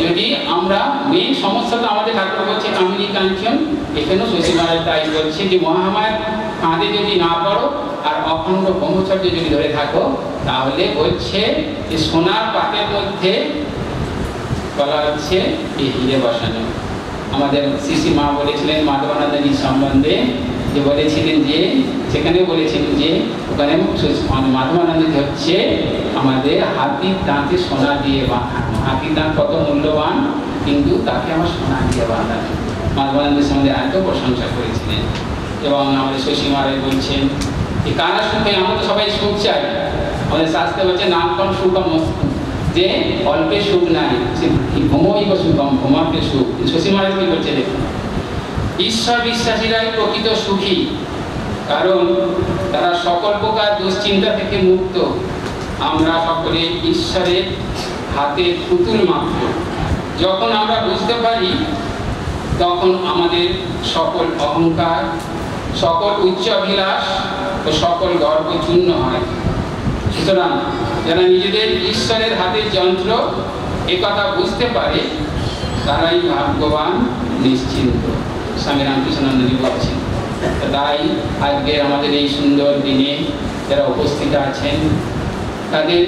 যদি আমরা মেন সমস্যা তো আমাদের ঠাকুর বলছে কামিনী কাঞ্চন, এখানেও শশী মহারাজ তাই বলছে যে মহামায়ার ফাঁদে যদি না পড়ো আর অখণ্ড ব্রহ্মচর্য যদি ধরে থাকো তাহলে বলছে যে সোনার পাতের মধ্যে বলা হচ্ছে এই হিরে বসানো। আমাদের শ্রী মা বলেছিলেন মাধবানন্দজির সম্বন্ধে যে বলেছিলেন যে সেখানে বলেছিলেন যে ওখানে মাধবানন্দজি হচ্ছে আমাদের হাতির দাঁতে সোনা দিয়ে বাঁধানো। হাতির দাঁত কত মূল্যবান, কিন্তু তাকে আমার সোনা দিয়ে বাঁধানো। মাধবানন্দের সম্বন্ধে এত প্রশংসা করেছিলেন। এবং আমাদের শশী মহারাজ বলছেন যে কারা সুখে, আমরা তো সবাই সুখ চাই, আমাদের শাস্ত্রে বলছে নামকম সুখম মস্তু, যে অল্পে সুখ নাই, ভ্রমই সুখম, ভ্রমাতে সুখ। শশী মহারাজ কি করছে দেখুন, ঈশ্বর বিশ্বাসীরাই প্রকৃত সুখী, কারণ তারা সকল প্রকার দুশ্চিন্তা থেকে মুক্ত। আমরা সকলে ঈশ্বরের হাতে পুতুল মাত্র। যখন আমরা বুঝতে পারি তখন আমাদের সকল অহংকার, সকল উচ্চাভিলাষ ও সকল গর্ব চূর্ণ হয়। সুতরাং যারা নিজেদের ঈশ্বরের হাতের যন্ত্র একথা বুঝতে পারে তারাই ভাগ্যবান নিশ্চিন্ত, স্বামী রামকৃষ্ণানন্দজি বলছেন। তাই আজকে আমাদের এই সুন্দর দিনে যারা উপস্থিত আছেন তাদের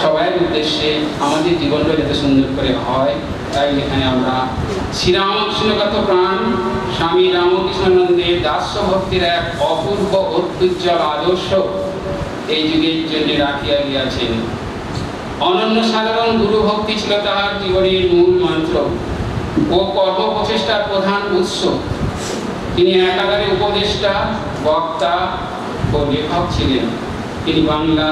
সবার উদ্দেশ্যে আমাদের জীবনটা যাতে সুন্দর করে হয়, তাই এখানে আমরা শ্রীরামকৃষ্ণগত প্রাণ স্বামী রামকৃষ্ণানন্দের দাস্য ভক্তির এক অপূর্ব অত্যুজ্জ্বল আদর্শ এই যুগের জন্য রাখিয়া গিয়াছেন। অনন্য সাধারণ গুরু ভক্তি ছিল তাহার জীবনের মূল মন্ত্র ও কর্ম প্রচেষ্টার প্রধান উৎস। তিনি একাধারে উপদেষ্টা, বক্তা ও লেখক ছিলেন। তিনি বাংলা,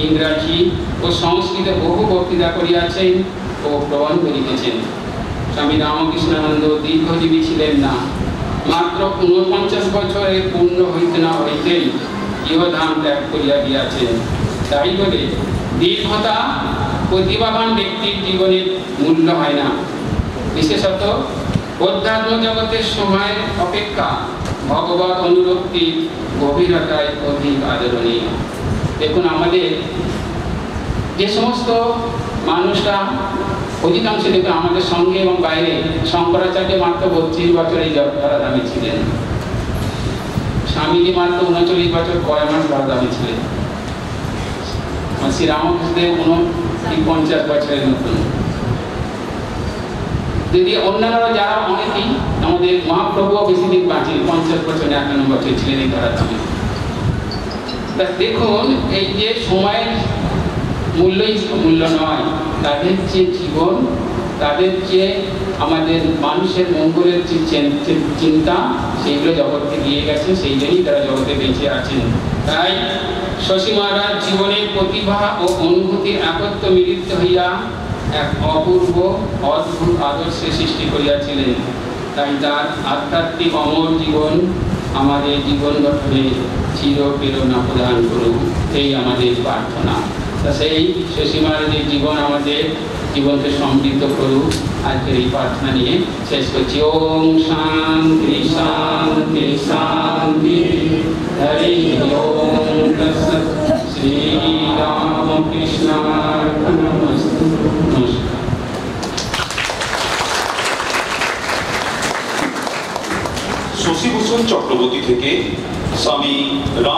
ইংরাজি ও সংস্কৃতে বহু বক্তৃতা করিয়াছেন ও প্রবন্ধ লিখেছেন। স্বামী রামকৃষ্ণানন্দ দীর্ঘজীবী ছিলেন না, মাত্র 49 বছরে পূর্ণ হইতে না হইতেই ইহধাম ত্যাগ করিয়া গিয়াছেন। তাই বলে দীর্ঘতা প্রতিভাবান ব্যক্তির জীবনের মূল্য হয় না। বিশেষত অধ্যাত্ম জগতের সময়ের অপেক্ষা ভগবত অনুরক্তির গভীরতায় অধিক আদরণীয়। দেখুন, আমাদের যে সমস্ত মানুষরা অধিকাংশ দেখুন আমাদের সঙ্গে এবং বাইরে, শঙ্করাচার্য মাত্র 32 বছর এই ধরাধামে ছিলেন, স্বামীজি মাত্র 39 বছর কয় মাস ধরাধামে ছিলেন, শ্রী রামকৃষ্ণদেব 50 বছরের নতুন। যদি অন্যান্যরা যারা অনেকেই, আমাদের মহাপ্রভুও বেশি দিন বাঁচেন, 50 বছর 51 বছর ছিলেন এই ধরাধামে। দেখুন, এই যে সময়ের মূল্য নয়, তাদের যে জীবন, তাদের যে আমাদের মানুষের মঙ্গলের যে চিন্তা, সেইগুলো জগৎকে দিয়ে গেছে, সেই জন্যই তারা জগতে বেঁচে আছেন। তাই শশী মহারাজ জীবনের প্রতিভা ও অনুভূতির একত্র মিলিত হইয়া এক অপূর্ব অদ্ভুত আদর্শের সৃষ্টি করিয়াছিলেন। তাই তার আধ্যাত্মিক অমর জীবন আমাদের জীবন গঠনে চির প্রেরণা প্রদান করুক, এই আমাদের প্রার্থনা। তা সেই শশী মহারাজের জীবন আমাদের জীবনকে সমৃদ্ধ করুক, আজকের এই প্রার্থনা নিয়ে শেষ করছি। ওম শান্তি শান্তি শান্তি। হরি ওম তৎসৎ। শ্রী রামকৃষ্ণার্পণমস্তু। নমস্কার। শশীভূষণ চক্রবর্তী থেকে স্বামী রাম